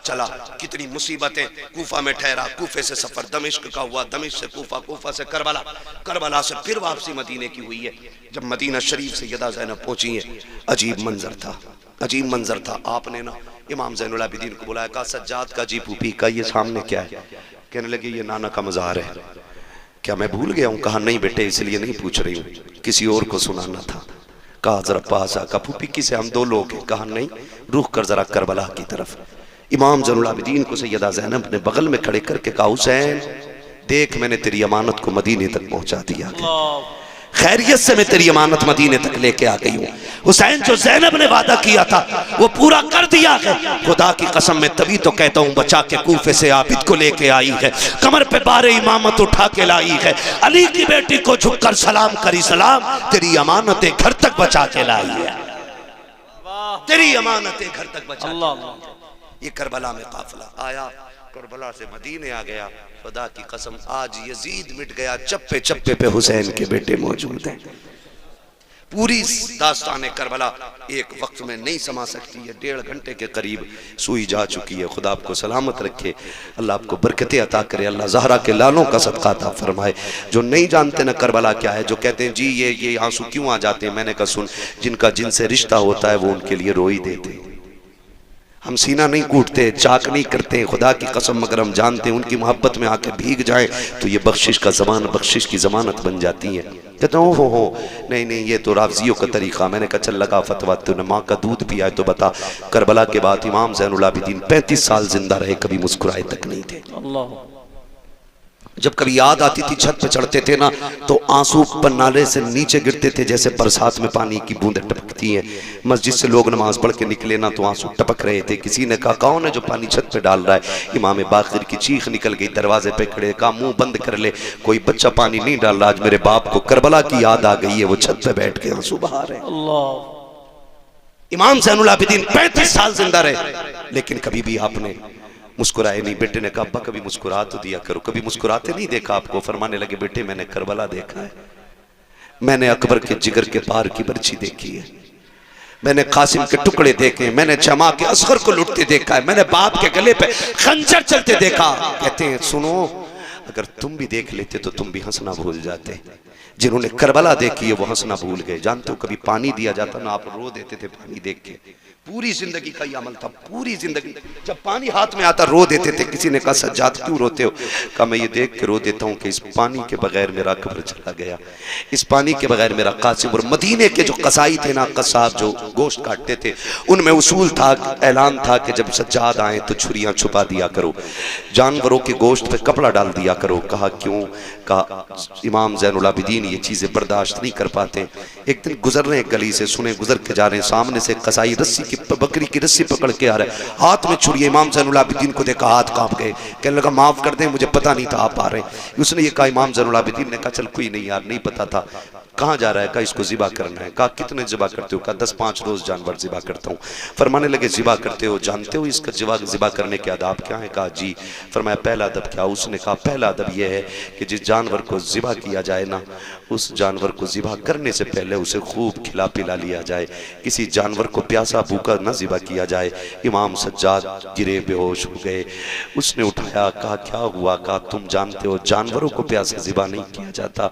चला, कितनी मुसीबतें, कूफा में ठहरा, कूफे से सफर दमिश्क का हुआ, दमिश्क से कूफा, कूफा से करबला, करबला से फिर वापसी मदीने की हुई है। जब मदीना शरीफ से यदा ज़ैनब पहुंची है, अजीब मंजर था, अजीब मंजर था। आपने ना इमाम ज़ैनुल आबिदीन को बुलाया, कहा सज्जाद का जी पूपी का ये सामने क्या है? कहने लगे ये नाना का मज़ार है। क्या मैं भूल गया हूँ? कहा नहीं बेटे, इसलिए नहीं पूछ रही हूँ, किसी और को सुनाना था। कहा जरा पास आ, कहा फूफी किसे, हम दो लोग हैं। कहा नहीं, रुख कर जरा करबला की तरफ। इमाम ज़ैनुल आबिदीन को सैयदा ज़ैनब ने बगल में खड़े करके कहा हुसैन देख, मैंने तेरी अमानत को मदीने तक पहुंचा दिया, खैरियत से मैं तेरी अमानत मदीने तक लेके आ गई हूँ। हुसैन जो ज़ैनब ने वादा किया था वो पूरा कर दिया है। खुदा की कसम मैं तभी तो कहता हूँ बचा के कूफे से आबिद को लेके आई है, कमर पे बारे इमामत उठा के लाई है, अली की बेटी को झुककर सलाम करी सलाम, तेरी अमानतें घर तक बचा के लाई है, तेरी अमानतें घर तक बचा। ये करबला में काफिला आया, करबला से मदीने आ गया। खुदा की कसम आज यजीद मिट गया, चप्पे चप्पे पे हुसैन के बेटे मौजूद हैं। पूरी दास्तान करबला एक वक्त में नहीं समा सकती है, 1.5 घंटे के करीब सुई जा चुकी है। खुदा आपको सलामत रखे, अल्लाह आपको बरकतें अता करे, अल्लाह ज़हरा के लालों का सदका अता फरमाए। जो नहीं जानते ना करबला क्या है, जो कहते हैं जी ये आंसू क्यों आ जाते हैं, मैंने कहा सुन, जिनका जिनसे रिश्ता होता है वो उनके लिए रो ही देते हैं। हम सीना नहीं कूटते, चाक नहीं करते, खुदा की कसम मगर हम जानते हैं उनकी मोहब्बत में आके भीग जाए तो ये बख्शिश का ज़मान, बख्शिश की ज़मानत बन जाती है। कहते हो नहीं नहीं ये तो राफ़ज़ियों का तरीक़ा। मैंने कहा चल लगा फतवा, तूने माँ का दूध पिया है तो बता। करबला के बाद इमाम ज़ैनुल आबिदीन 35 साल जिंदा रहे, कभी मुस्कुराए तक नहीं थे। जब कभी याद आती थी छत पे चढ़ते थे ना तो आंसू पन्नाले से नीचे गिरते थे जैसे बरसात में पानी की बूंदें टपकती हैं। मस्जिद से लोग नमाज पढ़ के निकले ना तो आंसू टपक रहे थे। किसी ने कहा कौन है जो पानी छत पे डाल रहा है? इमाम बाक़िर की चीख निकल गई, दरवाजे पे खड़े, कहा मुंह बंद कर ले, कोई बच्चा पानी नहीं डाल रहा। आज मेरे बाप को करबला की याद आ गई है, वो छत पे बैठ के आंसू बहा रहे। इमाम ज़ैनुल आबिदीन 35 साल जिंदा रहे लेकिन कभी भी आपने मुस्कुराए नहीं। बेटे ने कहा अब्बा कभी मुस्कुरा तो दिया करो, कभी मुस्कुराते नहीं देखा आपको। फरमाने लगे बेटे मैंने करबला देखा है, मैंने अकबर के जिगर के पार की बर्छी देखी है, मैंने कासिम के टुकड़े देखे, मैंने जमा के असगर को लुटते देखा है, मैंने बाप के गले पे खंजर चलते देखा। कहते हैं सुनो, अगर तुम भी देख लेते तो तुम भी हंसना भूल जाते। जिन्होंने करबला देखी है वो हंसना भूल गए। जानते हो कभी पानी दिया जाता ना, आप रो देते थे पानी देख के। पूरी जिंदगी का ये अमल था, पूरी जिंदगी जब पानी हाथ में आता रो देते थे। किसी ने कहा सज्जाद क्यों रोते हो? कहा मैं ये देख के रो देता हूँ कि इस पानी के बगैर मेरा कब्र चला गया, इस पानी के बगैर मेरा कासिम। और मदीने के जो कसाई थे ना, कसाब जो गोश्त काटते थे, उनमें उसूल था, ऐलान था कि जब सज्जाद आए तो छुरियां छुपा दिया करो, जानवरों के गोश्त पे कपड़ा डाल दिया करो। कहा क्यों? कहा इमाम ज़ैनुल आबिदीन ये चीज़ें बर्दाश्त नहीं कर पाते। एक दिन गुजर रहे गली से, सुने गुजर के जा रहे हैं, सामने से कसाई रस्सी की बकरी की रस्सी पकड़ के आ रहा है, हाथ में छुरी। इमाम ज़ैनुल आबिदीन को देखा, हाथ कांप गए, कहने लगा माफ कर दें मुझे पता नहीं था आप आ रहे हैं। उसने ये कहा, इमाम ज़ैनुल आबिदीन ने कहा चल कोई नहीं यार, नहीं पता था। कहाँ जा रहा है? कहा इसको ज़िबा करना है। कहा कितने ज़िबा करते हो? कहा 10-5 रोज़ जानवर ज़िबा करता हूँ। फरमाने लगे ज़िबा करते हो, जानते हो इसका ज़िबा करने के आदाब क्या है? कहा जी। फरमाया पहला अदब क्या? उसने कहा पहला अदब यह है कि जिस जानवर को ज़िबा किया जाए ना, उस जानवर को ज़िबा करने से पहले उसे खूब खिला पिला लिया जाए। किसी जानवर को प्यासा भूखा न ज़िबा किया जाए। इमाम सज्जाद गिरे, बेहोश हो गए। उसने उठाया, कहा क्या हुआ? कहा तुम जानते हो जानवरों को प्यासा ज़िबा नहीं किया जाता,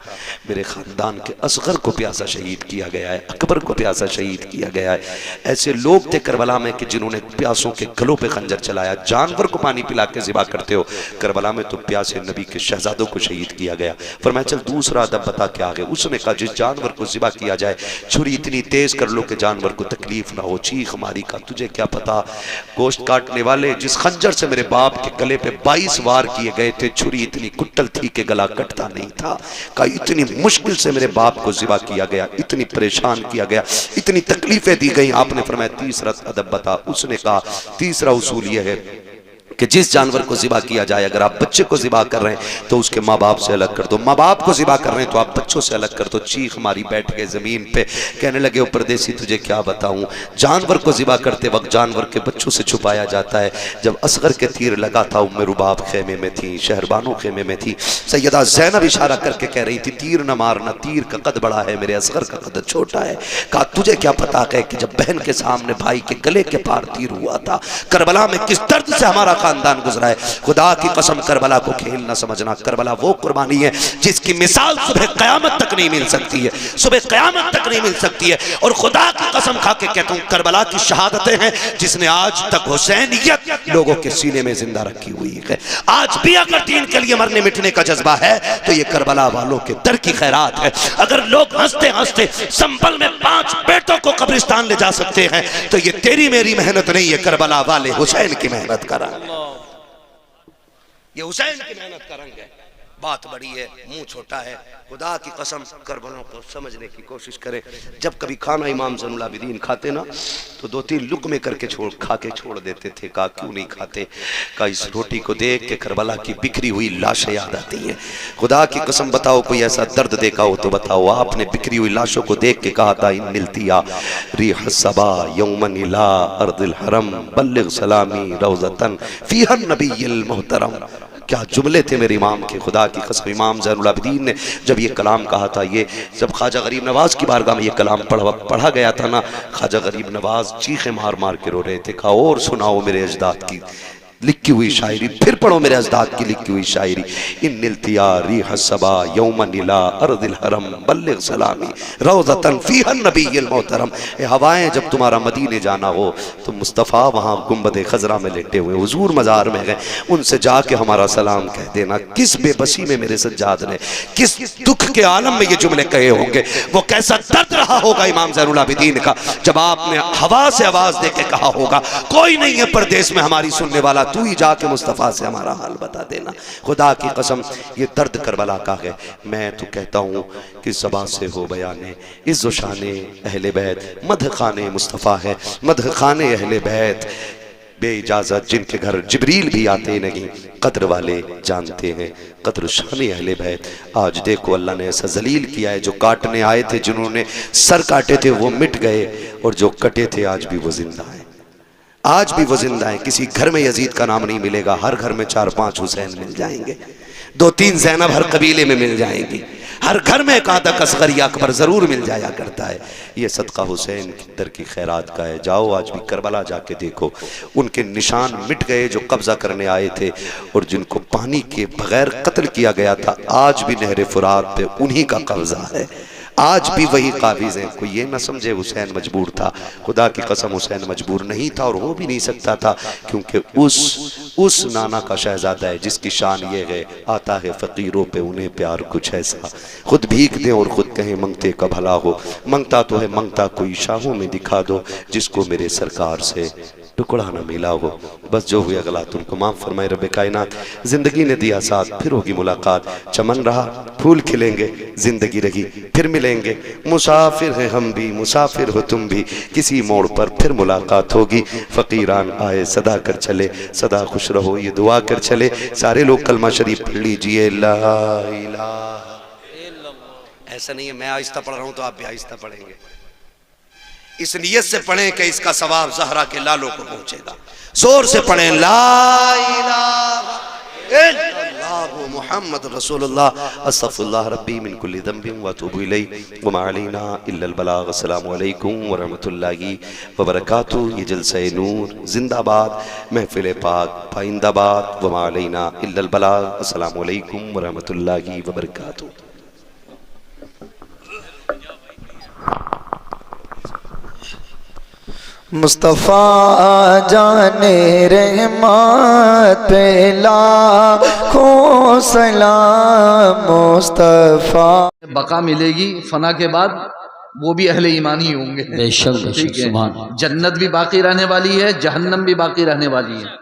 मेरे ख़ानदान के असगर को प्यासा शहीद किया गया है, अकबर को प्यासा शहीद किया गया है। ऐसे लोग थे करबला में कि जिन्होंने प्यासों के गलों पे खंजर चलाया। जानवर को पानी पिला के ज़िबा करते हो, करबला में तो प्यासे नबी के शहजादों को शहीद किया गया। फरमाया चल दूसरा अदब बता क्या है? उसने कहा जिस जानवर को ज़िबा किया जाए छुरी इतनी तेज कर लो कि जानवर को तकलीफ ना हो, चीख मारी। का तुझे क्या पता गोश्त काटने वाले जिस खंजर से मेरे बाप के गले पे 22 वार किए गए थे, छुरी इतनी कुट्टल थी कि गला कटता नहीं था। कहा इतनी मुश्किल से मेरे बाप को ज़िबा किया गया, इतनी परेशान किया गया, इतनी तकलीफें दी गई। आपने फरमाया तीसरा अदब बता। उसने कहा तीसरा उसूल यह है कि जिस जानवर को ज़िबा किया जाए, अगर आप बच्चे को ज़िबा कर रहे हैं तो उसके माँ बाप से अलग कर दो, माँ बाप को ज़िबा कर रहे हैं तो आप बच्चों से अलग कर दो। चीख मारी, बैठ गए ज़मीन पे, कहने लगे, ओ परदेसी तुझे क्या बताऊँ, जानवर को ज़िबा करते वक्त जानवर के बच्चों से छुपाया जाता है। जब असगर के तीर लगा था, उम्मे रुबाब खेमे में थी, शहरबानो खेमे में थी, सैयदा ज़ैनब इशारा करके कह रही थी, तीर न मारना, तीर का कद बड़ा है, मेरे असगर का कद छोटा है। कहा तुझे क्या पता है कि जब बहन के सामने भाई के गले के पार तीर हुआ था, करबला में किस दर्द से हमारा खानदान गुजरा है। खुदा की कसम करबला को खेल न समझना, करबला वो कुर्बानी है जिसकी मिसाल सुबह क़यामत तक नहीं मिल सकती है, सुबह क़यामत तक नहीं मिल सकती है। और खुदा की कसम खा के कहता हूँ, करबला की शहादतें हैं जिसने आज तक हुसैनियत लोगों के सीने में जिंदा रखी हुई है। आज भी अगर दीन के लिए मरने मिटने का जज्बा है तो ये करबला वालों के दर की खैरात है। अगर लोग हंसते हंसते संभल में 5 बेटों को कब्रिस्तान ले जा सकते हैं तो ये तेरी मेरी मेहनत नहीं है, करबला वाले हुसैन की मेहनत का रंग, ये हुसैन की मेहनत का रंग है। बात बड़ी है, मुंह छोटा है। खुदा की कसम करबलों को समझने की कोशिश करें। जब कभी खाना इमाम ज़ैनुल आबिदीन खाते ना तो 2-3 लुक़मे करके खा के छोड़ देते थे। कहा क्यों नहीं खाते? कहा इस रोटी को देख के करबला की बिखरी हुई लाशें याद आती हैं। खुदा की कसम बताओ कोई ऐसा दर्द देखा हो तो बताओ। आपने बिखरी हुई लाशों को देख के कहा था, इन मिलतिया रिह सबा यौमन इला अर्दिल हरम बल्लिग सलामी रौज़तन फीहन नबिय्युल मुहतरम। क्या जुमले थे मेरे इमाम के। खुदा की कसम इमाम ज़ैनुल आबिदीन ने जब ये कलाम कहा था, ये जब ख्वाजा गरीब नवाज की बारगाह में ये कलाम पढ़ा गया था ना, ख्वाजा गरीब नवाज चीखें मार मार के रो रहे थे। कहा और सुनाओ मेरे अजदाद की लिखी हुई शायरी, फिर पढ़ो मेरे अजदाद की लिखी हुई शायरी। इन निलतिया रिह सबा यौमन इला अर्दिल हरम बल्लिग सलामी रौज़तन फीहन नबिय्युल मोहतरम। हवाएं जब तुम्हारा मदीने जाना हो तो मुस्तफ़ा वहाँ गुंबद खजरा में लेटे हुए हुजूर मज़ार में गए, उनसे जाके हमारा सलाम कह देना। किस बेबसी में मेरे सज्जाद ने, किस दुख के आलम में ये जुमले कहे होंगे, वो कैसा दर्द रहा होगा इमाम ज़ैनुल आबिदीन का जब आपने हवा से आवाज़ दे के कहा होगा, कोई नहीं है परदेश में हमारी सुनने वाला, तू ही जाके मुस्तफ़ा से हमारा हाल बता देना। खुदा की कसम ये दर्द करबला का है। मैं तो कहता हूँ कि ज़बान से हो बयाने इज़्ज़ो शाने अहले बैत, मदह खाने मुस्तफ़ा है, मदह खाने अहले बैत। बे इजाज़त जिनके घर जिब्रील भी आते नहीं, कद्र वाले जानते हैं कद्र शान अहले बैत। आज देखो अल्लाह ने ऐसा जलील किया है, जो काटने आए थे, जिन्होंने सर काटे थे वो मिट गए, और जो कटे थे आज भी वो जिंदा है, आज भी वो जिंदा है। किसी घर में यजीद का नाम नहीं मिलेगा, हर घर में 4-5 हुसैन मिल जाएंगे, 2-3 ज़ैनब हर कबीले में मिल जाएंगी, हर घर में एक आधा असगर या अकबर जरूर मिल जाया करता है। ये सदका हुसैन की दर की खैरात का है। जाओ आज भी करबला जाके देखो, उनके निशान मिट गए जो कब्जा करने आए थे, और जिनको पानी के बगैर कत्ल किया गया था, आज भी नहर फुरात पे उन्हीं का कब्जा है, आज भी वही काबिज हैं। कोई ये ना समझे हुसैन मजबूर था, खुदा की कसम हुसैन मजबूर नहीं था, और हो भी नहीं सकता था, क्योंकि उस नाना का शहजादा है जिसकी शान ये है, आता है फ़कीरों पे उन्हें प्यार कुछ ऐसा, खुद भीख दें और खुद कहें मंगते का भला हो, मंगता तो है मंगता कोई शाहों में दिखा दो, जिसको मेरे सरकार से टुकड़ा न मिला हो। बस जो हुआ गलत उनको माफ़ फरमाए रब कायनात। ज़िंदगी ने दिया साथ, फिर होगी मुलाकात, चमन रहा फूल खिलेंगे, ज़िंदगी रही फिर मिलेंगे, मुसाफिर हैं हम भी मुसाफिर हो तुम भी, किसी मोड़ पर फिर मुलाकात होगी। फ़कीरान आए सदा कर चले, सदा खुश रहो ये दुआ कर चले। सारे लोग कलमा शरीफ पढ़ लीजिए, ला इलाहा। ऐसा नहीं है मैं आहिस्ता पढ़ रहा हूँ तो आप भी आहिस्ता पढ़ेंगे, इस नियत से पढ़ें कि इसका सवाब ज़हरा के लालों को पहुंचेगा। जोर से पढ़ें, ला इलाहा इल्लल्लाहु मुहम्मद रसूलुल्लाह अस्तगफिरुल्लाह रब्बी मिन कुल्ली ज़ंबिन व अतूबु इलैहि व मा अलैना इल्लल बलाग। अस्सलामु अलैकुम व रहमतुल्लाहि व बरकातुहू। ये जलसे नूर जिंदाबाद, महफिल पाक पाइंदाबाद, व मा अलैना इल्लल बलाग। अस्सलामु अलैकुम व रहमतुल्लाहि व बरकातुहू। मुस्तफ़ा जाने रहमत पे लाखों सलाम। मुस्तफ़ा बका मिलेगी फना के बाद, वो भी अहले ईमान ही होंगे। बेशक ठीक है, सुभान। जन्नत भी बाकी रहने वाली है, जहन्नम भी बाकी रहने वाली है।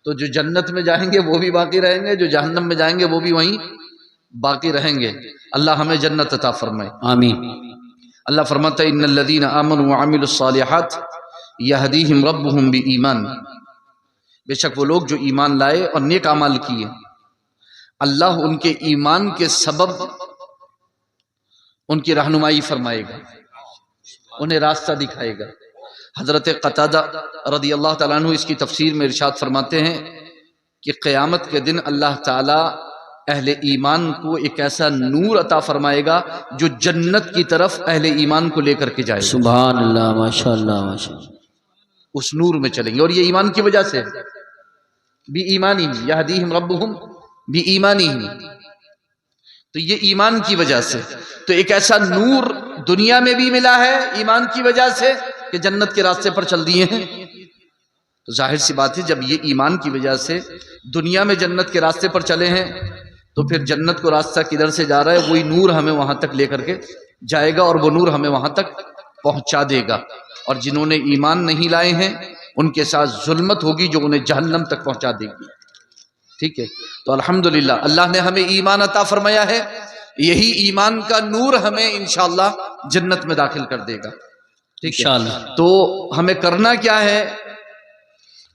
तो जो जन्नत में जाएंगे वो भी बाकी रहेंगे, जो जहन्नम में जाएंगे वो भी वहीं बाकी रहेंगे। अल्लाह हमें जन्नत अता फरमाए, आमीन। अल्लाह फरमाता है इन्नल्लज़ीना आमनू व अमिलुस सालिहात यहदीहिम रब्बुहुम बिईमान। बेशक वो लोग जो ईमान लाए और नेक अमाल किए, अल्लाह उनके ईमान के सबब उनकी रहनुमाई फरमाएगा, उन्हें रास्ता दिखाएगा। हजरत कतादा रदी अल्लाह ताला अन्हु इसकी तफसीर में इरशाद फरमाते हैं कि क़यामत के दिन अल्लाह ताला अहले ईमान को एक ऐसा नूर अता फरमाएगा जो जन्नत की तरफ अहले ईमान को लेकर के जाएगा। सुभान अल्लाह, माशाअल्लाह माशाअल्लाह। उस नूर में चलेंगे और ये ईमान की वजह से, बी ईमानी यहदीहिम रब्बुहुम बी ईमानिहिम, तो ये ईमान की वजह से। तो एक ऐसा नूर दुनिया में भी मिला है ईमान की वजह से कि जन्नत के रास्ते पर चल दिए हैं। तो जाहिर सी बात है जब ये ईमान की वजह से दुनिया में जन्नत के रास्ते पर चले हैं तो फिर जन्नत को रास्ता किधर से जा रहा है, वही नूर हमें वहां तक लेकर के जाएगा और वो नूर हमें वहां तक पहुंचा देगा। और जिन्होंने ईमान नहीं लाए हैं उनके साथ जुल्मत होगी जो उन्हें जहन्नम तक पहुंचा देगी। ठीक है, तो अल्हम्दुलिल्लाह अल्लाह ने हमें ईमान अता फरमाया है, यही ईमान का नूर हमें इंशाअल्लाह जन्नत में दाखिल कर देगा। ठीक है, तो हमें करना क्या है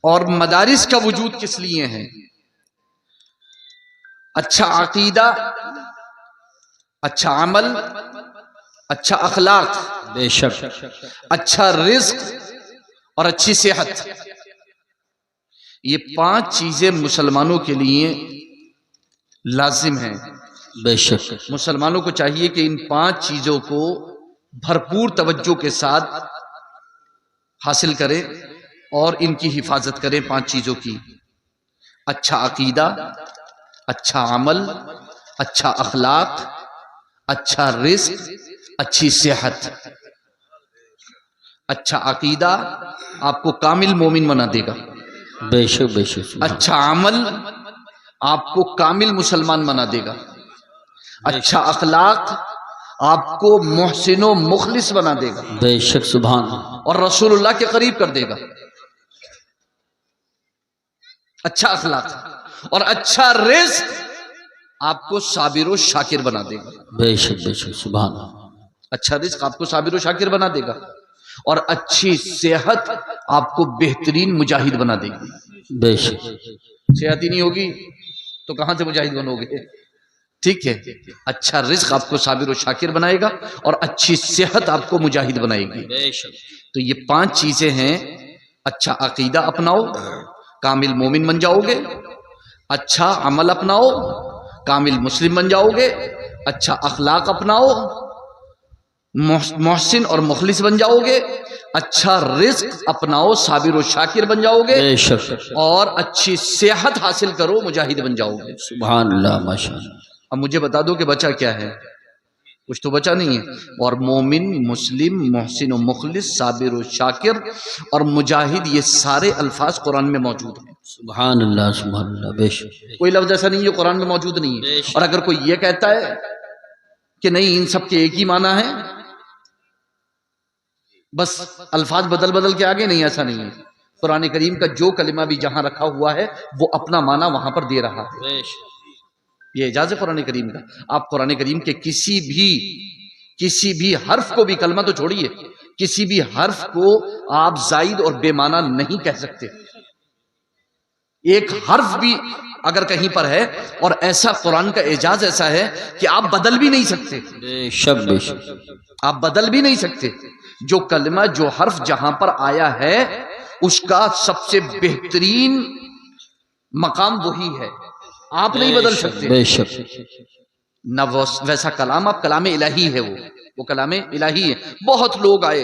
और मदारिस का वजूद किस लिए है? अच्छा अकीदा, अच्छा अमल, अच्छा अखलाक, बेशक, अच्छा रिज्क और अच्छी सेहत, ये 5 चीजें मुसलमानों के लिए लाजिम हैं। बेशक मुसलमानों को चाहिए कि इन 5 चीजों को भरपूर तवज्जो के साथ हासिल करें और इनकी हिफाजत करें। 5 चीजों की, अच्छा अकीदा, अच्छा अमल, अच्छा अखलाक, अच्छा रिज्क, अच्छी सेहत। अच्छा अकीदा आपको कामिल मोमिन बना देगा। बेशक बेशक। अच्छा अमल आपको कामिल मुसलमान बना देगा। अच्छा अखलाक आपको मोहसिनो मुखलिस बना देगा। बेशक, सुभान। और रसूलुल्लाह के करीब कर देगा। अच्छा अखलाक और अच्छा रिज्क आपको साबिर व शाकिर बना देगा। बेशक बेशक, सुभान। अच्छा रिज्क आपको साबिर व शाकिर बना देगा और अच्छी सेहत आपको बेहतरीन मुजाहिद बना देगी। बेशक। सेहत ही नहीं होगी तो कहां से मुजाहिद बनोगे? ठीक है, अच्छा रिज्क आपको साबिर व शाकिर बनाएगा और अच्छी सेहत आपको मुजाहिद बनाएगी। तो ये 5 चीजें हैं। अच्छा अकीदा अपनाओ, कामिल मोमिन बन जाओगे। अच्छा अमल अपनाओ, कामिल मुस्लिम बन जाओगे। अच्छा अखलाक अपनाओ, मोहसिन और मुखलिस बन जाओगे। अच्छा रिज्क अपनाओ, साबिर व शाकिर बन जाओगे। और अच्छी सेहत हासिल करो, मुजाहिद बन जाओगे। सुभान अल्लाह, माशाअल्लाह। अब मुझे बता दो कि बचा क्या है? कुछ तो बचा नहीं है। और मोमिन, मुस्लिम, मोहसिन व मुखलिस, साबिर व शाकिर और मुजाहिद, ये सारे अल्फाज कुरान में मौजूद हैं। सुभान अल्लाह, सुभान अल्लाह। बेशक, कोई लफ्ज ऐसा नहीं है कुरान में मौजूद नहीं है। और अगर कोई ये कहता है कि नहीं इन सब के एक ही माना है, बस अल्फाज बदल बदल के आगे, नहीं, ऐसा नहीं है। कुरान करीम का जो कलिमा भी जहां रखा हुआ है वो अपना माना वहां पर दे रहा है। ये एजाज है कुरान करीम का। आप कुरान करीम के किसी भी हर्फ को भी, कलमा तो छोड़िए, किसी भी हर्फ को आप जायद और बेमाना नहीं कह सकते। एक हर्फ भी अगर कहीं पर है, और ऐसा कुरान का एजाज ऐसा है कि आप बदल भी नहीं सकते। बेशक बेशक, आप बदल भी नहीं सकते। जो कलमा, जो हर्फ जहां पर आया है उसका सबसे बेहतरीन मकाम वही है, आप नहीं बदल सकते। बेशक। न वैसा कलाम, आप कलाम इलाही है, वो कलाम इलाही है। बहुत लोग आए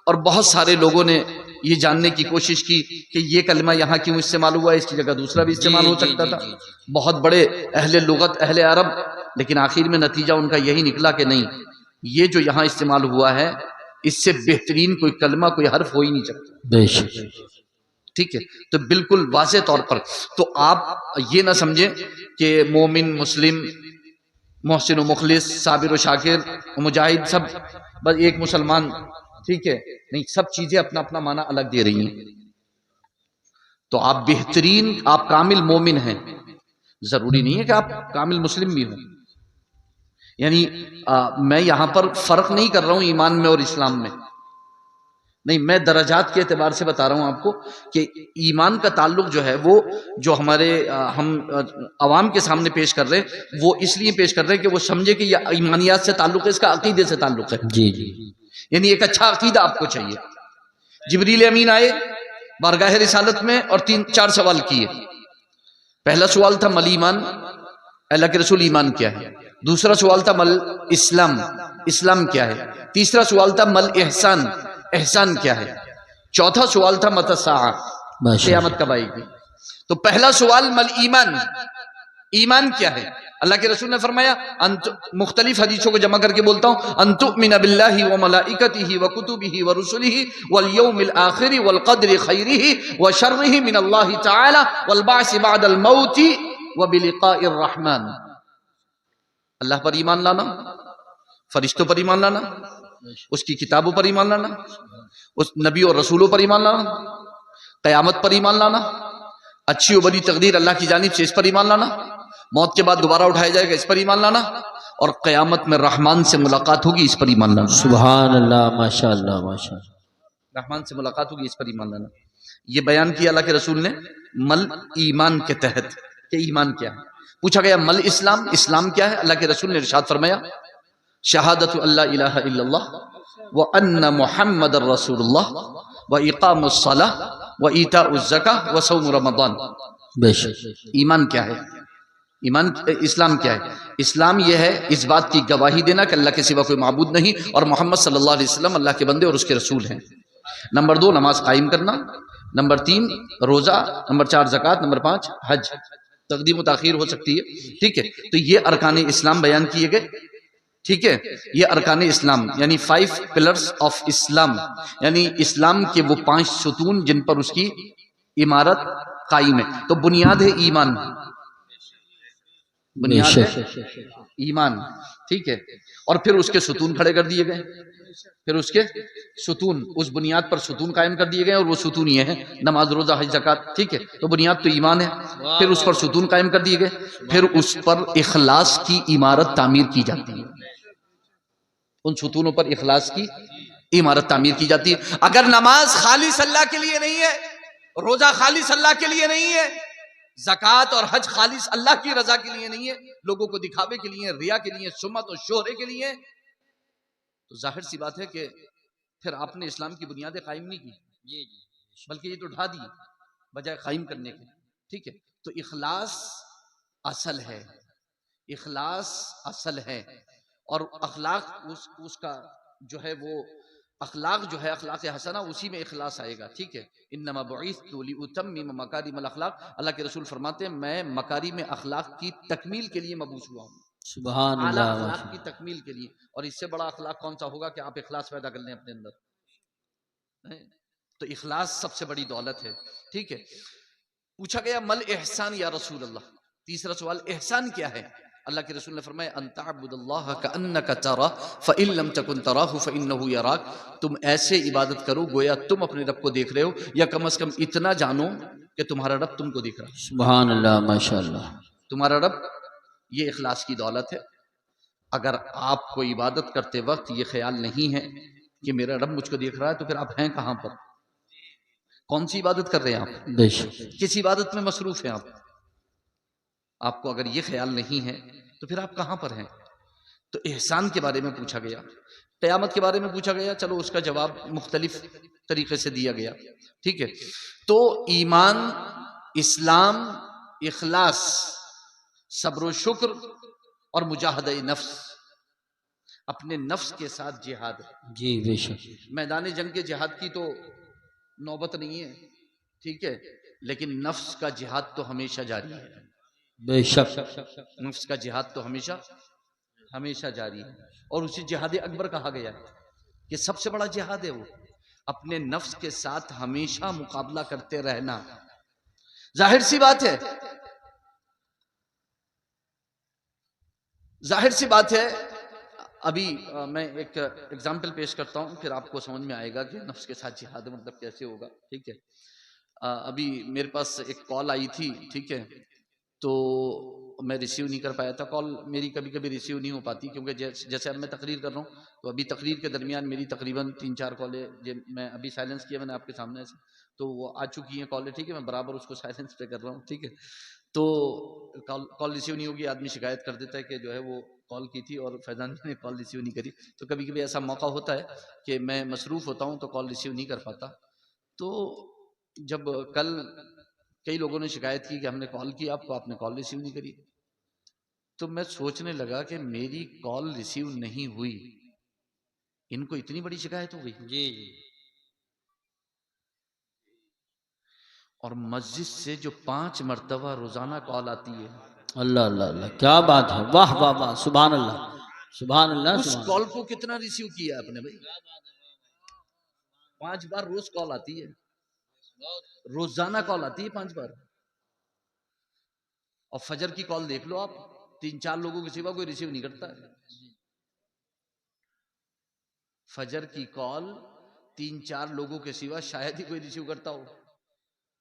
और बहुत सारे लोगों ने ये जानने की कोशिश की कि ये कलमा यहाँ क्यों इस्तेमाल हुआ है, इसकी जगह दूसरा भी इस्तेमाल हो सकता था। बहुत बड़े अहले लुगत, अहले अरब, लेकिन आखिर में नतीजा उनका यही निकला कि नहीं, ये जो यहाँ इस्तेमाल हुआ है इससे बेहतरीन कोई कलमा, कोई हर्फ हो ही नहीं सकता। बेशक। ठीक है, तो बिल्कुल वाज़े तौर पर। तो आप ये ना समझें कि मोमिन, मुस्लिम, मोहसिन व मुखलिस, साबिर व शाकिर, मुजाहिद सब बस एक मुसलमान। ठीक है, नहीं, सब चीजें अपना अपना माना अलग दे रही हैं। तो आप बेहतरीन, आप कामिल मोमिन हैं, जरूरी नहीं है कि आप कामिल मुस्लिम भी हों। यानी मैं यहां पर फर्क नहीं कर रहा हूं ईमान में और इस्लाम में। नहीं, मैं दर्जात के एतबार से बता रहा हूं आपको कि ईमान का ताल्लुक जो है वो जो हमारे हम अवाम के सामने पेश कर रहे हैं वो इसलिए पेश कर रहे हैं कि वो समझे कि यह ईमानियात से ताल्लुक है, इसका अकीदे से ताल्लुक है। जी जी यानी एक अच्छा अकीदा आपको चाहिए। जिब्रील अमीन आए बारगाह रिसालत में और 3-4 सवाल किए। पहला सवाल था मल ईमान, अल्लाह के रसूल ईमान क्या है। दूसरा सवाल था मल इस्लाम, इस्लाम क्या है। तीसरा सवाल था मल एहसान, एहसान क्या है। चौथा सवाल था मतसा, क़यामत कब आएगी। तो पहला सवाल मल ईमान, ईमान क्या है। अल्लाह के रसूल ने फरमाया, मुख्तलिफ हदीसों को जमा करके बोलता हूं, अंतुमिन बिल्लाहि व मलाइकतिहि व कुतुबिहि व रुसुलिहि वल यौमिल आखिर वल क़द्रि खैरिहि व शर्रिहि मिन अल्लाह तआला वल बाअस बअदल मौति व बिलिक़ाइर रहमान। अल्लाह पर ईमान लाना, फरिश्तों पर ईमान लाना, उसकी किताबों पर ईमान लाना, उस नबी और रसूलों पर ईमान लाना, क़यामत पर ईमान लाना, अच्छी और बड़ी तकदीर अल्लाह की जानिब से इस पर ईमान लाना, मौत के बाद दोबारा उठाया जाएगा इस पर ईमान लाना, और क़यामत में रहमान से मुलाकात होगी इस पर ईमान लाना। सुभान अल्लाह, माशाअल्लाह माशाअल्लाह। रहमान से मुलाकात होगी इस पर ईमान लाना। ये बयान किया अल्लाह के रसूल ने मल ईमान के तहत कि ईमान क्या है। पूछा गया मल इस्लाम, इस्लाम क्या है। अल्लाह के रसूल ने इरशाद फरमाया, शहादतु अल्ला इलाहा इल्लल्लाह व अन्ना मुहम्मदर रसूलुल्लाह व इकामुस सलाह व ईताउज़ ज़काह व सौम रमज़ान। बेशक ईमान क्या है, ईमान इस्लाम क्या है। इस्लाम यह है इस बात की गवाही देना कि अल्लाह के सिवा कोई माबूद नहीं और मोहम्मद सल्लल्लाहु अलैहि वसल्लम अल्लाह के बंदे और उसके रसूल हैं। नंबर 2 नमाज कायम करना, नंबर 3 रोजा, नंबर 4 ज़कात, नंबर 5 हज। तकदीम ताखीर हो सकती है, ठीक है। तो ये अरकान इस्लाम बयान किए गए, ठीक है। ये अरकान इस्लाम यानी 5 पिलर्स ऑफ इस्लाम, यानी इस्लाम के वो 5 सुतून जिन पर उसकी इमारत कायम है। तो बुनियाद है ईमान, बुनियाद है ईमान, ठीक है। और फिर उसके सुतून खड़े कर दिए गए, फिर उसके सुतून, उस बुनियाद पर सुतून कायम कर दिए गए और वो सुतून ये है नमाज रोजा हज ज़कात, ठीक है। तो बुनियाद तो ईमान है, फिर उस पर सुतून कायम कर दिए गए, फिर उस पर इखलास की इमारत तामीर की जाती है। उन सुतूनों पर इखलास की इमारत तामीर की जाती है। अगर नमाज खालिस अल्लाह के लिए नहीं है, रोजा खालिस अल्लाह के लिए नहीं है, ज़कात और हज खालिस अल्लाह की रजा के लिए नहीं है, लोगों को दिखावे के लिए, रिया के लिए, सुम्मत और शोहरे के लिए, तो जाहिर सी बात है कि फिर आपने इस्लाम की बुनियादें कायम नहीं की, बल्कि ये तो ढा दी बजाय कायम करने के, ठीक है। तो इखलास असल है, इखलास असल है। और अखलाक उसका जो है वो अखलाक जो है अखलाक हसना, उसी में इखलास आएगा, ठीक है। इन्नमा बुइस्तु लिउतम्मिम मकारिमल अखलाक। अल्लाह के रसूल फरमाते हैं मैं मकारिम अखलाक की तकमील के लिए मबूस हुआ हूँ, सुभान आला अल्लाह अखलाक माशाअल्लाह। की तकमील के लिए। और इससे बड़ा अखलाक कौन सा होगा कि आप इखलास पैदा कर लें अपने अंदर, है? तो इखलास सबसे बड़ी दौलत है, ठीक है। पूछा गया मल एहसान या रसूल अल्लाह, तीसरा सवाल एहसान क्या है। अल्लाह के रसूल ने फरमाया अंतअब्दुल्लाह कअन्नका तरा फ़इन लम तकुन तराहु फ़इन्नहु यराक। तुम ऐसे इबादत करो गोया तुम अपने रब को देख रहे हो, या कम से कम इतना जानो कि तुम्हारा रब तुमको देख रहा है। सुभान अल्लाह माशाअल्लाह। तुम्हारा रब, ये इखलास की दौलत है। अगर आपको इबादत करते वक्त ये ख्याल नहीं है कि मेरा रब मुझको देख रहा है, तो फिर आप हैं कहां पर, कौन सी इबादत कर रहे हैं आप, बेशक किस इबादत में मसरूफ हैं आप। आपको अगर ये ख्याल नहीं है तो फिर आप कहां पर हैं। तो एहसान के बारे में पूछा गया, क़यामत के बारे में पूछा गया, चलो उसका जवाब मुख्तलिफ तरीके से दिया गया, ठीक है। तो ईमान, इस्लाम, इखलास, सब्र शुक्र और मुजाहदा नफ्स, अपने नफ्स के साथ जिहाद। जी बेशक। मैदान जंग के जिहाद की तो नौबत नहीं है, ठीक है, लेकिन नफ्स का जिहाद तो हमेशा जारी है। बेशक नफ्स का जिहाद तो हमेशा हमेशा जारी है। और उसे जिहाद अकबर कहा गया है कि सबसे बड़ा जिहाद है वो, अपने नफ्स के साथ हमेशा मुकाबला करते रहना। जाहिर सी बात है, जाहिर सी बात है। अभी मैं एक एग्जाम्पल पेश करता हूं, फिर आपको समझ में आएगा कि नफ्स के साथ जिहाद मतलब कैसे होगा, ठीक है। अभी मेरे पास एक कॉल आई थी, ठीक है। तो मैं रिसीव नहीं कर पाया था कॉल, मेरी कभी कभी रिसीव नहीं हो पाती, क्योंकि जैसे अब मैं तकरीर कर रहा हूँ, तो अभी तकरीर के दरमियान मेरी तकरीबन 3-4 कॉलें मैं अभी साइलेंस किया मैंने आपके सामने से, तो वो आ चुकी हैं कॉलें, ठीक है, मैं बराबर उसको साइलेंस पे कर रहा हूँ, ठीक है। तो कॉल रिसीव नहीं होगी, आदमी शिकायत कर देता है कि जो है वो कॉल की थी और फैजान जी ने कॉल रिसीव नहीं करी। तो कभी कभी ऐसा मौका होता है कि मैं मसरूफ़ होता हूँ तो कॉल रिसीव नहीं कर पाता। तो जब कल कई लोगों ने शिकायत की कि हमने कॉल की आपको, आपने कॉल रिसीव नहीं करी, तो मैं सोचने लगा कि मेरी कॉल रिसीव नहीं हुई, इनको इतनी बड़ी शिकायत हो गई। जी जी। और मस्जिद से जो 5 मरतबा रोजाना कॉल आती है, अल्लाह अल्लाह अल्लाह, क्या बात है, वाह वाह वाह, सुभान अल्लाह सुभान अल्लाह उस सुभान कॉल को कितना रिसीव किया आपने भाई? 5 बार रोज कॉल आती है, रोजाना कॉल आती है 5 बार। और फजर की कॉल देख लो आप, 3-4 लोगों के सिवा कोई रिसीव नहीं करता है। फजर की कॉल 3-4 लोगों के सिवा शायद ही कोई रिसीव करता हो।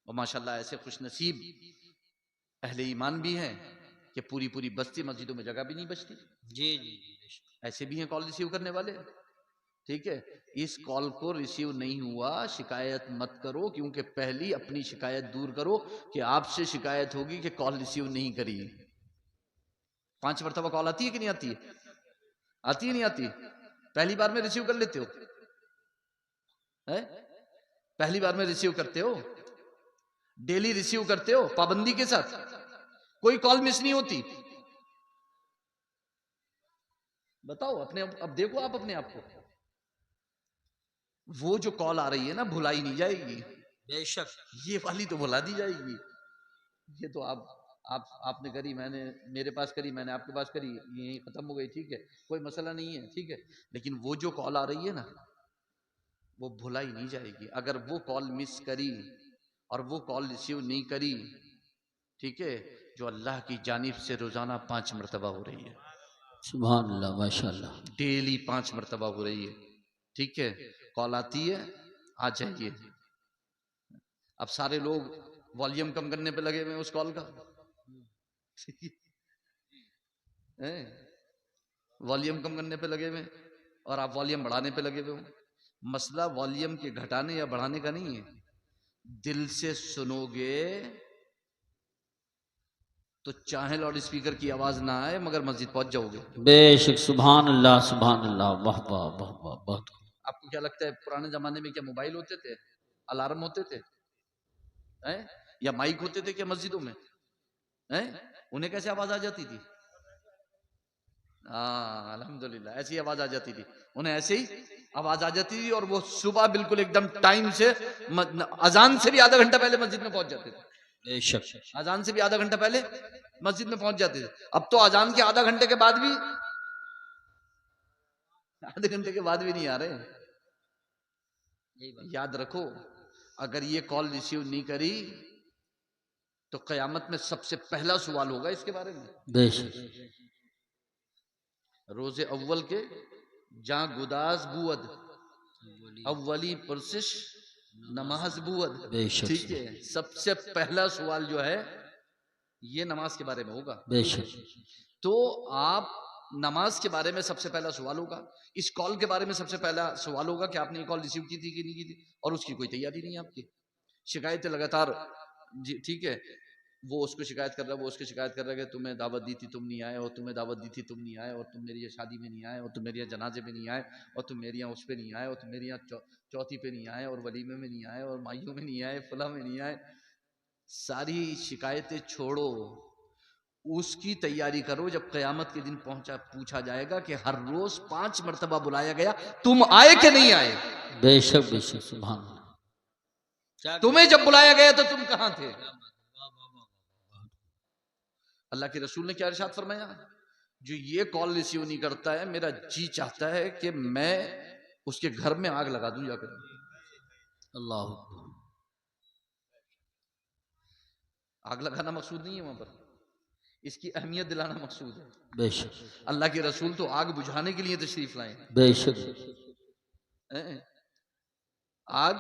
और माशाल्लाह ऐसे खुशनसीब अहले ईमान भी हैं कि पूरी पूरी बस्ती मस्जिदों में जगह भी नहीं बचती। जी जी जी। ऐसे भी हैं कॉल रिसीव करने वाले, ठीक है। इस कॉल को रिसीव नहीं हुआ, शिकायत मत करो, क्योंकि पहली अपनी शिकायत दूर करो कि आपसे शिकायत होगी कि कॉल रिसीव नहीं करी। 5 मरतबा कॉल आती है कि नहीं आती है? आती है नहीं आती? पहली बार में रिसीव कर लेते हो है? पहली बार में रिसीव करते हो? डेली रिसीव करते हो पाबंदी के साथ? कोई कॉल मिस नहीं होती? बताओ अपने, अब देखो आप अपने आप को। वो जो कॉल आ रही है ना, भुलाई नहीं जाएगी, बेशक। ये वाली तो भुला दी जाएगी। ये तो आपने करी, मैंने मेरे पास करी, मैंने आपके पास करी, यही खत्म हो गई, ठीक है, कोई मसला नहीं है, ठीक है। लेकिन वो जो कॉल आ रही है ना, वो भुलाई नहीं जाएगी। अगर वो कॉल मिस करी और वो कॉल रिसीव नहीं करी, ठीक है, जो अल्लाह की जानिब से रोजाना 5 मरतबा हो रही है, सुभान अल्लाह माशाल्लाह। डेली 5 मरतबा हो रही है, ठीक है। कॉल आती है, आ जाइए। अब सारे लोग वॉल्यूम कम करने पे लगे हुए हैं उस कॉल का, वॉल्यूम कम करने पे लगे हुए हैं, और आप वॉल्यूम बढ़ाने पे लगे हुए हो। मसला वॉल्यूम के घटाने या बढ़ाने का नहीं है, दिल से सुनोगे तो चाहे लाउड स्पीकर की आवाज ना आए मगर मस्जिद पहुंच जाओगे। बेशक सुभान अल्लाह सुभान अल्लाह, वाह वाह वाह वाह, बहुत। आपको क्या लगता है पुराने जमाने में क्या मोबाइल होते थे, अलार्म होते थे, हैं? या माइक होते थे क्या मस्जिदों में, हैं? उन्हें कैसे आवाज आ जाती थी? हाँ अल्हम्दुलिल्लाह, ऐसी आवाज आ जाती थी, उन्हें ऐसे ही आवाज आ जाती थी, और वो सुबह बिल्कुल एकदम टाइम से, अजान से भी आधा घंटा पहले मस्जिद में पहुंच जाते थे। बेशक। अजान से भी आधा घंटा पहले मस्जिद में पहुंच जाते थे। अब तो अजान के आधा घंटे के बाद भी, आधे घंटे के बाद भी नहीं आ रहे। याद रखो, अगर ये कॉल रिसीव नहीं करी तो कयामत में सबसे पहला सवाल होगा इसके बारे में। बेशक। रोजे अव्वल के जहां गुदास बुअद अव्वली पुरसिश नमाज बुअद, बेशक। ठीक है, सबसे पहला सवाल जो है ये नमाज के बारे में होगा। बेशक। तो आप नमाज के बारे में सबसे पहला सवाल होगा, इस कॉल के बारे में सबसे पहला सवाल होगा कि आपने ये कॉल रिसीव की थी कि नहीं की थी, और उसकी कोई तैयारी नहीं है आपकी। शिकायतें लगातार, जी ठीक है, वो उसको शिकायत कर रहा है, वो उसको शिकायत कर रहा है कि तुम्हें दावत दी थी तुम नहीं आए, और तुम्हें दावत दी थी तुम नहीं आए, और तुम मेरी ये शादी में नहीं आए, और तुम मेरी ये जनाजे में नहीं आए, और तुम मेरी यहाँ उस पे नहीं आए, और तुम मेरी यहाँ चौथी पे नहीं आए, और वलीमे में नहीं आए, और माइयों में नहीं आए, फला में नहीं आए। सारी शिकायतें छोड़ो, उसकी तैयारी करो जब कयामत के दिन पूछा जाएगा कि हर रोज 5 मरतबा बुलाया गया, तुम आए कि नहीं आए? बेशक बेशक सुभान अल्लाह। तुम्हें जब बुलाया गया तो तुम कहां थे? अल्लाह के रसूल ने क्या इरशाद फरमाया, जो ये कॉल रिसीव नहीं करता है, मेरा जी चाहता है कि मैं उसके घर में आग लगा दूं जाकर। अल्लाह। आग लगाना मकसूद नहीं है वहां पर, इसकी अहमियत दिलाना मकसूद है। बेशक। अल्लाह के रसूल तो आग बुझाने के लिए तशरीफ लाए, बेशक। आग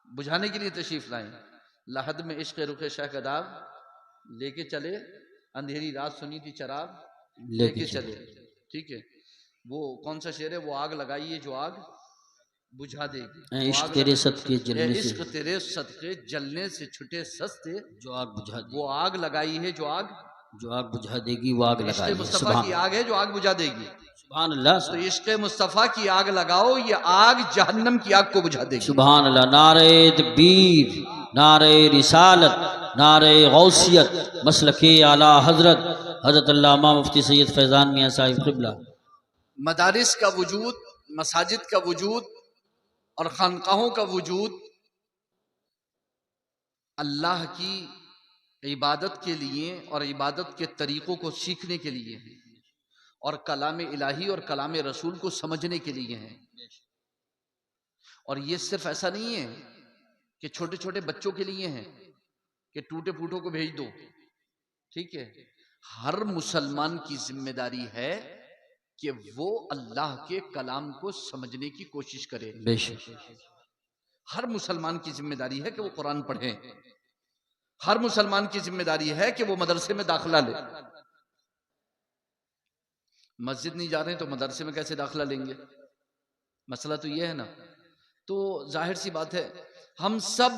बुझाने के लिए तशरीफ लाए। लहद में इश्क रुखे शाह कदाब लेके चले अंधेरी रात सुनी थी चराग लेके लेके चले। ठीक है, वो कौन सा शेर है? वो आग लगाई है जो आग बुझा देगी। वो इश्क आग तेरे लगा- सदके जलने से, इश्क तेरे सदके जलने से छुटे सस्ते, जो आग बुझा दे, वो आग लगाई है जो आग, जो आग बुझा देगी वो आग इश्क लगाई है। मुस्तफा की आग है जो आग बुझा देगी। सुभान अल्लाह, तो इश्क मुस्तफा की आग लगाओ, ये आग जहन्नम की आग को बुझा देगी। सुभान अल्लाह। नारे तकबीर, नारे रिसालत, नारे गौसियत, मसलके आला हजरत हजरत अल्लामा मुफ्ती सैयद फैजान मियां साहिब क़िबला। मदारिस का वजूद, मसाजिद का वजूद और खानकाहों का वजूद अल्लाह की इबादत के लिए और इबादत के तरीकों को सीखने के लिए है, और कलाम इलाही और कलाम रसूल को समझने के लिए है। और ये सिर्फ ऐसा नहीं है कि छोटे छोटे बच्चों के लिए है कि टूटे फूटों को भेज दो। ठीक है, हर मुसलमान की जिम्मेदारी है कि वो अल्लाह के कलाम को समझने की कोशिश करे। बेशक, हर मुसलमान की जिम्मेदारी है कि वो कुरान पढ़े। हर मुसलमान की जिम्मेदारी है कि वो मदरसे में दाखिला ले। मस्जिद नहीं जा रहे हैं तो मदरसे में कैसे दाखिला लेंगे? मसला तो ये है ना। तो जाहिर सी बात है, हम सब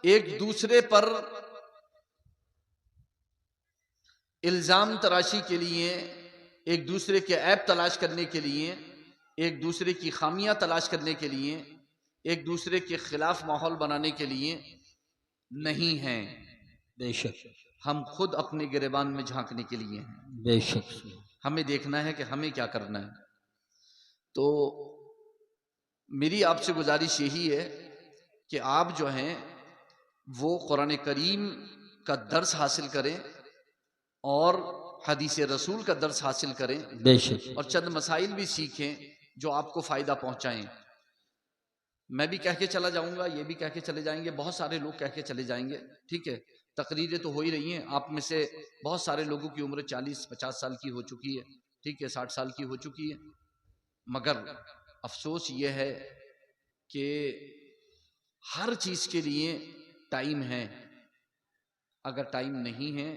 एक दूसरे पर इल्जाम तराशी के लिए, एक दूसरे के ऐब तलाश करने के लिए, एक दूसरे की खामियां तलाश करने के लिए, एक दूसरे के खिलाफ माहौल बनाने के लिए नहीं हैं। बेशक, हम खुद अपने गिरेबान में झांकने के लिए हैं। बेशक। हमें देखना है कि हमें क्या करना है। तो मेरी आपसे गुजारिश यही है कि आप जो हैं वो कुरान करीम का दर्स हासिल करें और हदीस रसूल का दर्स हासिल करें, बेशक, और चंद मसाइल भी सीखें जो आपको फायदा पहुंचाएं। मैं भी कह के चला जाऊंगा, ये भी कह के चले जाएंगे, बहुत सारे लोग कह के चले जाएंगे। ठीक है, तकरीरें तो हो ही रही हैं। आप में से बहुत सारे लोगों की उम्र 40-50 साल की हो चुकी है। ठीक है, 60 साल की हो चुकी है। मगर अफसोस ये है कि हर चीज के लिए टाइम है। अगर टाइम नहीं है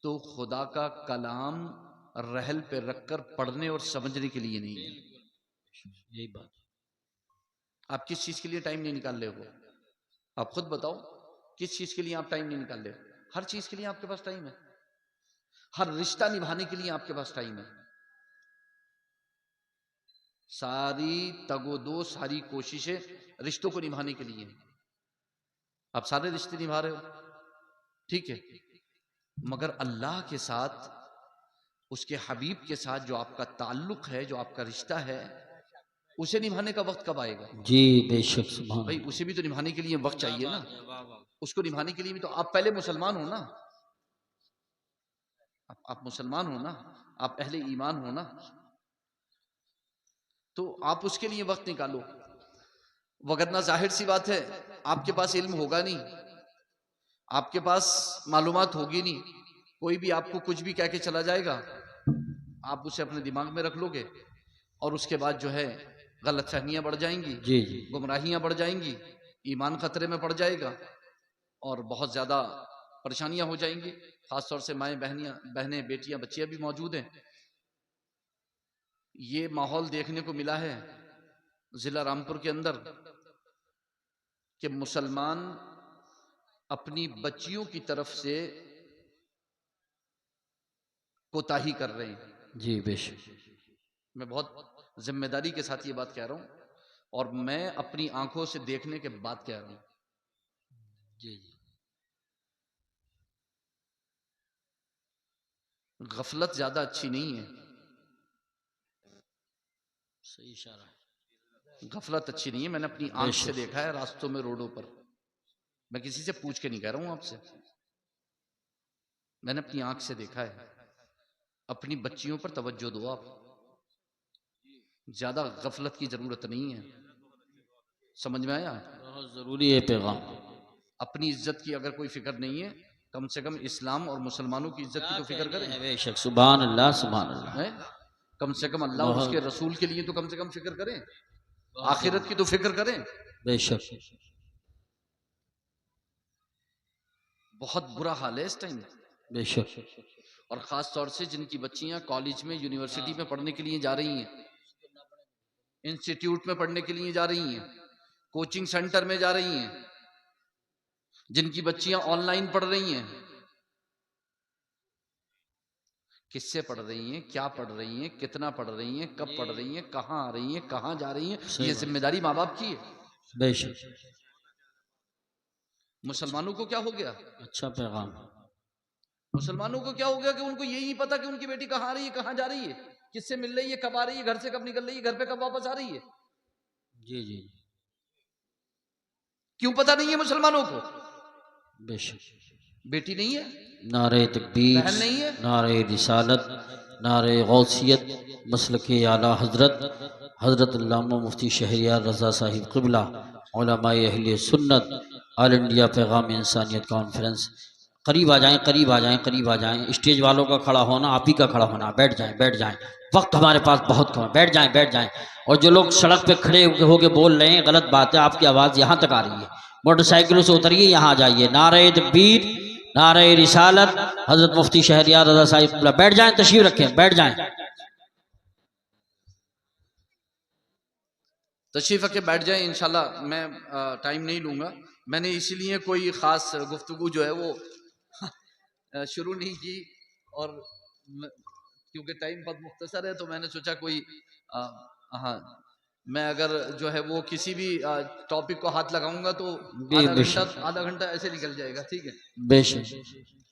तो खुदा का कलाम रहल पे रखकर पढ़ने और समझने के लिए नहीं है। यही बात। आप किस चीज के लिए टाइम नहीं निकाल रहे हो? आप खुद बताओ, किस चीज के लिए आप टाइम नहीं निकाल रहे हो? हर चीज के लिए आपके पास टाइम है। हर रिश्ता निभाने के लिए आपके पास टाइम है। सारी तगोदो, सारी कोशिशें रिश्तों को निभाने के लिए हैं। आप सारे रिश्ते निभा रहे हो, ठीक है, मगर अल्लाह के साथ, उसके हबीब के साथ जो आपका ताल्लुक है, जो आपका रिश्ता है, उसे निभाने का वक्त कब आएगा? जी बेशक, सुभान भाई उसे भी तो निभाने के लिए वक्त चाहिए ना। उसको निभाने के लिए भी तो आप पहले मुसलमान हो ना। आप मुसलमान हो ना, आप अहले ईमान हो ना, तो आप उसके लिए वक्त निकालो। वगरना जाहिर सी बात है आपके पास इल्म होगा नहीं, आपके पास मालूमात होगी नहीं। कोई भी आपको कुछ भी कह के चला जाएगा, आप उसे अपने दिमाग में रख लोगे और उसके बाद जो है गलतफहमियां बढ़ जाएंगी, जी जी, गुमराहियां बढ़ जाएंगी, ईमान खतरे में पड़ जाएगा और बहुत ज्यादा परेशानियां हो जाएंगी। खासतौर से माएँ बहनें बेटियां बच्चियां भी मौजूद हैं। ये माहौल देखने को मिला है जिला रामपुर के अंदर कि मुसलमान अपनी बच्चियों की तरफ से कोताही कर रहे हैं। जी बेशक, मैं बहुत जिम्मेदारी के साथ ये बात कह रहा हूं और मैं अपनी आंखों से देखने के बाद कह रहा हूं। जी जी, गफलत ज्यादा अच्छी नहीं है। सही इशारा है। गफलत अच्छी नहीं है। मैंने अपनी आंख से देखा है रास्तों में, रोडों पर। मैं किसी से पूछ के नहीं कह रहा हूं आपसे, मैंने अपनी आंख से देखा है। अपनी बच्चियों पर तवज्जो दो आप। ज्यादा गफलत की जरूरत नहीं है। समझ में आया? बहुत जरूरी है पैगाम। अपनी इज्जत की अगर कोई फिक्र नहीं है, कम से कम इस्लाम और मुसलमानों की इज्जत की तो फिक्र करें। बेशक, सुभान अल्लाह, सुभान अल्लाह। है? कम से कम अल्लाह और उसके रसूल के लिए तो कम से कम फिक्र करें, आखिरत की तो फिक्र करें। बेशक, बहुत बुरा हाल है इस टाइम, बेशक। और ख़ास तौर से जिनकी बच्चियां कॉलेज में, यूनिवर्सिटी में पढ़ने के लिए जा रही हैं, इंस्टीट्यूट में पढ़ने के लिए जा रही हैं, कोचिंग सेंटर में जा रही हैं, जिनकी बच्चियां ऑनलाइन पढ़ रही हैं, किससे पढ़ रही हैं, क्या पढ़ रही हैं, कितना पढ़ रही हैं, कब पढ़ रही हैं, कहाँ आ रही हैं, कहाँ जा रही हैं, ये जिम्मेदारी माँ बाप की है। बेशक। मुसलमानों को क्या हो गया? अच्छा पैगाम। मुसलमानों को क्या हो गया कि उनको यही नहीं पता कि उनकी बेटी कहाँ आ रही है, कहाँ जा रही है, किससे मिल रही है, कब आ रही है, घर से कब निकल रही है, घर पे कब वापस आ रही है। जी जी। क्यों पता नहीं है मुसलमानों को? बेशक। बेटी नहीं है, नारे तकबीर, बहन नहीं है, नारे रिसालत, नारे गौसियत, मसलके आला हजरत हजरत अल्लामा मुफ्ती शहरियार रज़ा साहिब क़िबला, उलमाए अहले सुन्नत, ऑल इंडिया पैगाम इंसानियत कॉन्फ्रेंस। करीब आ जाएं, करीब आ जाएं, करीब आ जाएं। स्टेज वालों का खड़ा होना, आप ही का खड़ा होना। बैठ जाएं, बैठ जाएं, वक्त हमारे पास बहुत कम है। बैठ जाएं, बैठ जाएं। और जो लोग सड़क पे खड़े होके बोल रहे हैं, गलत बात है, आपकी आवाज़ यहाँ तक आ रही है। मोटरसाइकिलों से उतरिए, यहाँ आ जाइए। नारे तकबीर, नारे रिसालत, हजरत मुफ्ती शहरियार रज़ा साहिब। बैठ जाएं, तशरीफ रखें, बैठ जाएं। तशरीफ रखे, बैठ जाएं। इंशाल्लाह मैं टाइम नहीं लूंगा। मैंने इसीलिए कोई ख़ास गुफ्तगू जो है वो शुरू नहीं की, और क्योंकि टाइम बहुत मुख्तसर है तो मैंने सोचा कोई हाँ, मैं अगर जो है वो किसी भी टॉपिक को हाथ लगाऊंगा तो आधा घंटा ऐसे निकल जाएगा। ठीक है, बेशक।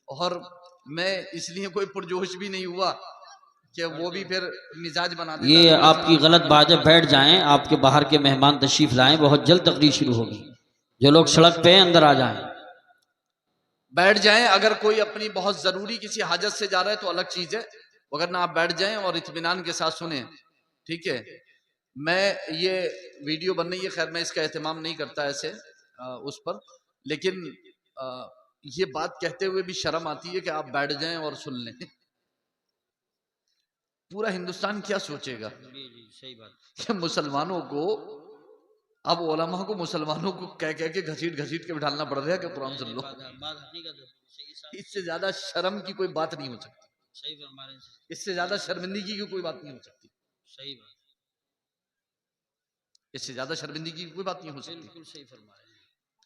और मैं इसलिए कोई पुरजोश भी नहीं हुआ कि वो भी फिर मिजाज बना देता। ये आपकी गलत बात है। बैठ जाएं, आपके बाहर के मेहमान तशरीफ लाएं, बहुत जल्द तकरीर शुरू होगी। जो लोग सड़क पे हैं अंदर आ जाएं, बैठ जाएं। अगर कोई अपनी बहुत जरूरी किसी हाजत से जा रहा है तो अलग चीज है, अगर ना आप बैठ जाएं और इत्मीनान के साथ सुने। ठीक है, मैं ये वीडियो बन रही है, खैर मैं इसका एहतमाम नहीं करता ऐसे उस पर, लेकिन ये बात कहते हुए भी शर्म आती है कि आप बैठ जाएं और सुन लें। पूरा हिंदुस्तान क्या सोचेगा? सही बात। कि मुसलमानों को, अब उलमा को मुसलमानों को कह कह के घसीट घसीट के बिठालना पड़ रहा है कि कुरान सुन लो। इससे ज्यादा शर्म की कोई बात नहीं हो सकती। इससे ज्यादा शर्मिंदगी की कोई बात नहीं हो सकती। सही बात। इससे ज्यादा शर्मिंदगी की कोई बात नहीं हो सकती। बिल्कुल सही फरमा रहे हैं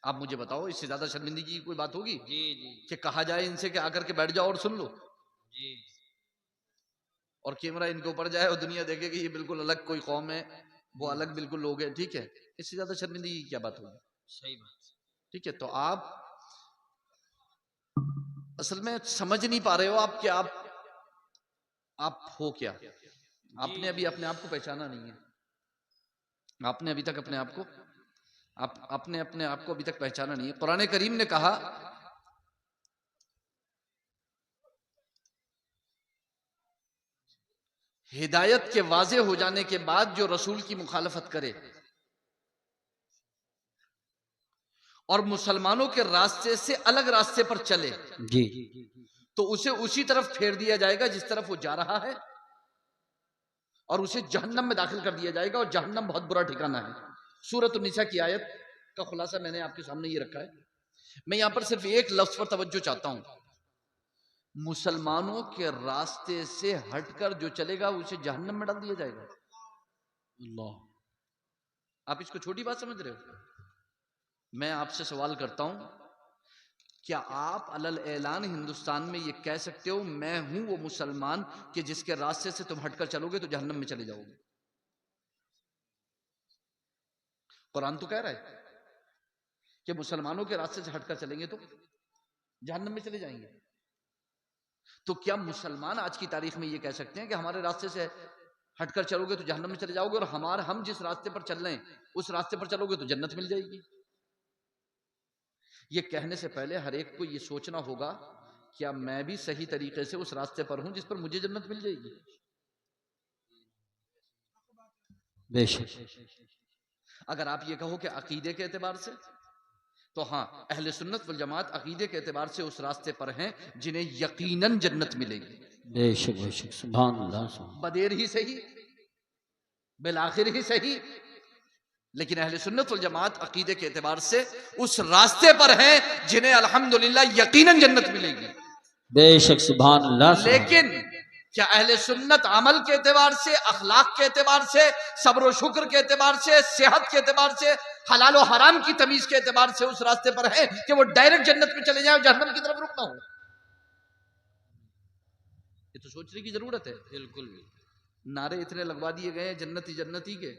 आप मुझे बताओ, इससे ज्यादा शर्मिंदगी की कोई बात होगी? जी जी। कि कहा जाए इनसे कि आकर के बैठ जाओ और सुन लो, जी, और कैमरा इनके ऊपर जाए और दुनिया देखे कि ये बिल्कुल अलग कोई कौम है, वो अलग बिल्कुल लोग हैं। ठीक है, इससे ज्यादा शर्मिंदगी की क्या बात होगी? सही बात। ठीक है, तो आप असल में समझ नहीं पा रहे हो आप कि आप हो क्या। आपने अभी अपने आप को पहचाना नहीं है। आपने अभी तक अपने आप को आपने अपने आप को अभी तक पहचाना नहीं है। कुरान करीम ने कहा, हिदायत के वाजे हो जाने के बाद जो रसूल की मुखालफत करे और मुसलमानों के रास्ते से अलग रास्ते पर चले जी, तो उसे उसी तरफ फेर दिया जाएगा जिस तरफ वो जा रहा है, और उसे जहन्नम में दाखिल कर दिया जाएगा, और जहन्नम बहुत बुरा ठिकाना है। सूरत निसा की आयत का खुलासा मैंने आपके सामने ये रखा है। मैं यहां पर सिर्फ एक लफ्ज पर तवज्जो चाहता हूं, मुसलमानों के रास्ते से हटकर जो चलेगा उसे जहन्नम में डाल दिया जाएगा। अल्लाह। आप इसको छोटी बात समझ रहे हो? मैं आपसे सवाल करता हूं, क्या आप अलल ऐलान हिंदुस्तान में ये कह सकते हो मैं हूं वो मुसलमान कि जिसके रास्ते से तुम हटकर चलोगे तो जहन्नम में चले जाओगे? कुरान तो कह रहा है कि मुसलमानों के रास्ते से हटकर चलेंगे तो जहन्नम में चले जाएंगे। तो क्या मुसलमान आज की तारीख में ये कह सकते हैं कि हमारे रास्ते से हटकर चलोगे तो जहन्नम में चले जाओगे, और हम जिस रास्ते पर चल रहे हैं उस रास्ते पर चलोगे तो जन्नत मिल जाएगी? ये कहने से पहले हर एक को ये सोचना होगा, क्या मैं भी सही तरीके से उस रास्ते पर हूं जिस पर मुझे जन्नत मिल जाएगी? बेशक। अगर आप ये कहो कि अकीदे के एतबार से, तो हाँ, अहले सुन्नत वल जमात अकीदे के एतबार से उस रास्ते पर हैं जिन्हें यकीनन जन्नत मिलेगी। बेशक बेशक, सुभान अल्लाह। बदेर ही सही, बिलाखिर ही सही, लेकिन अहले सुन्नत वल जमात अकीदे के एतबार से उस रास्ते पर हैं जिन्हें अल्हम्दुलिल्लाह यकीनन जन्नत मिलेगी। बेशक सुभान अल्लाह। लेकिन क्या अहले सुन्नत अमल के एतबार से, अखलाक के एतबार से, सब्र व शुक्र के एतबार से, सेहत के एतबार से, हलाल और हराम की तमीज के एतबार से उस रास्ते पर है कि वो डायरेक्ट जन्नत में चले जाए और जहन्नम की तरफ रुक ना हो? ये तो सोचने की जरूरत है। बिल्कुल। नारे इतने लगवा दिए गए हैं जन्नती जन्नती के,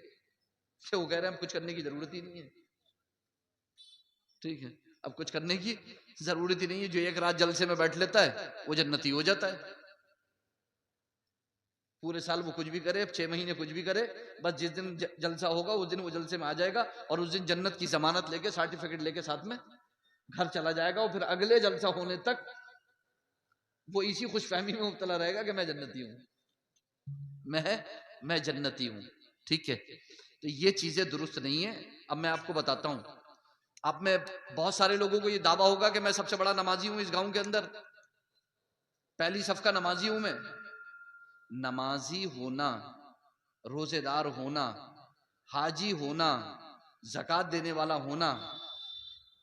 वो कह रहे हैं हम कुछ करने की जरूरत ही नहीं है। ठीक है, अब कुछ करने की जरूरत ही नहीं है। जो एक रात जलसे में बैठ लेता है वो जन्नती हो जाता है। पूरे साल वो कुछ भी करे, 6 महीने कुछ भी करे, बस जिस दिन जलसा होगा उस दिन वो जलसे में आ जाएगा और उस दिन जन्नत की जमानत लेके, सर्टिफिकेट लेके साथ में घर चला जाएगा। और फिर अगले जलसा होने तक वो इसी खुशफहमी में मुब्तला रहेगा कि मैं जन्नती हूं, मैं जन्नती हूं। ठीक है, तो ये चीजें दुरुस्त नहीं है। अब मैं आपको बताता हूं, आप में बहुत सारे लोगों को ये दावा होगा कि मैं सबसे बड़ा नमाजी हूं इस गांव के अंदर, पहली सफ का नमाजी हूं मैं। नमाजी होना, रोजेदार होना, हाजी होना, ज़कात देने वाला होना,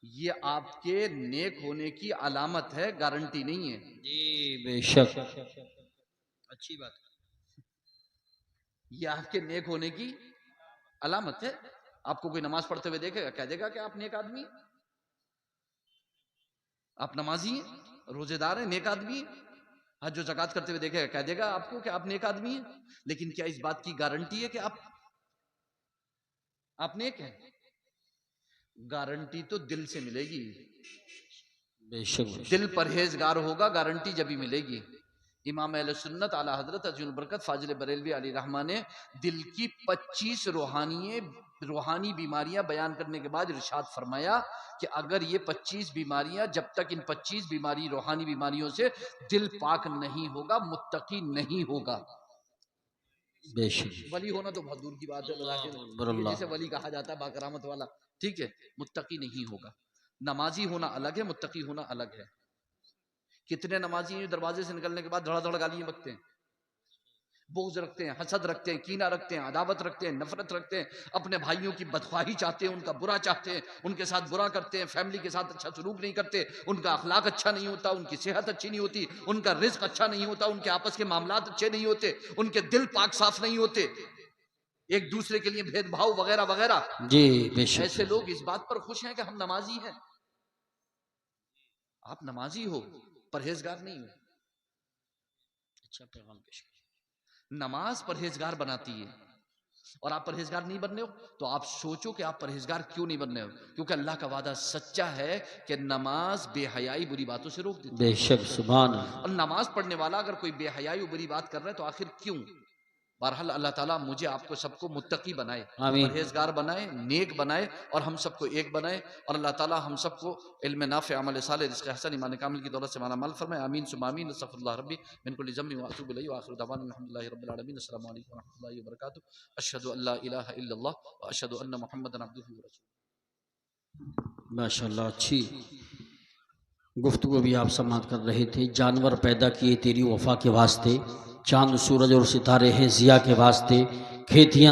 ये आपके नेक होने की अलामत है, गारंटी नहीं है। जी बेशक, अच्छी बात। ये आपके नेक होने की अलामत है। आपको कोई नमाज पढ़ते हुए देखेगा, कह देगा कि आप नेक आदमी हैं, आप नमाजी हैं, रोजेदार हैं, नेक आदमी हैं। हज जो ज़कात करते हुए देखेगा, कह देगा आपको कि आप नेक आदमी हैं। लेकिन क्या इस बात की गारंटी है कि आप नेक हैं? गारंटी तो दिल से मिलेगी। बेशक। दिल परहेजगार होगा, गारंटी जब ही मिलेगी। इमाम अहले सुन्नत आला हजरत अजीजुल बरकत फाजिल बरेलवी अली रहमा ने दिल की 25 रूहानी बीमारियां बयान करने के बाद इरशाद फरमाया कि अगर ये 25 बीमारियां, जब तक इन 25 बीमारी रूहानी बीमारियों से दिल पाक नहीं होगा, मुत्तकी नहीं होगा। बेशक। वली होना तो बहुत दूर की बात है, जिसे वली कहा जाता है बाकरामत वाला। ठीक है, मुत्तकी नहीं होगा। नमाजी होना अलग है, मुत्तकी होना अलग है। कितने नमाजी हैं दरवाजे से निकलने के बाद धड़ाधड़ गालियां बकते हैं, बोझ रखते हैं, हसद रखते हैं, कीना रखते हैं, अदावत रखते हैं, नफरत रखते हैं, अपने भाइयों की बदख्वाही चाहते हैं, उनका बुरा चाहते हैं, उनके साथ बुरा करते हैं, फैमिली के साथ अच्छा सलूक नहीं करते, उनका अखलाक अच्छा नहीं होता, उनकी सेहत अच्छी नहीं होती, उनका रिज्क अच्छा नहीं होता, उनके आपस के मामलात अच्छे नहीं होते, उनके दिल पाक साफ नहीं होते, एक दूसरे के लिए भेदभाव वगैरह वगैरह। जी बेशक। ऐसे लोग इस बात पर खुश हैं कि हम नमाजी हैं। आप नमाजी हो, परहेजगार नहीं हो। अच्छा पैगाम पेश। नमाज परहेजगार बनाती है, और आप परहेजगार नहीं बन रहे हो तो आप सोचो कि आप परहेजगार क्यों नहीं बन रहे हो। क्योंकि अल्लाह का वादा सच्चा है कि नमाज बेहयाई बुरी बातों से रोक देती है। बेशक सुभान। और नमाज पढ़ने वाला अगर कोई बेहयाई बुरी बात कर रहा है तो आखिर क्यों? बहरहाल अल्लाह ताला मुझे आपको सबको मुत्तकी बनाए, परहेजगार बनाए, नेक बनाए और हम सबको एक बनाए। और अल्लाह ताला हम सबको इल्म नाफ़े, अमल साले, रिज़्क़ हसन, ईमान कामिल की दौलत से माला माल फरमाए। आमीन सुम्मा आमीन। अस्तग़फिरुल्लाह रब्बी मिन कुल्लि ज़म्बिन व अतूबु इलैहि व आखिरु दअवाना अल्हम्दुलिल्लाहि रब्बिल आलमीन। अस्सलामु अलैकुम व रहमतुल्लाहि व बरकातुहू। अशहदु अल्ला इलाहा इल्लल्लाह व अशहदु अन्ना मुहम्मदन अब्दुहु व रसूलुहू। माशाअल्लाह, अच्छी गुफ्तगू भी आप समाअत कर रहे थे। जानवर पैदा किए तेरी वफा के वास्ते, चांद सूरज और सितारे हैं जिया के वास्ते, खेतियाँ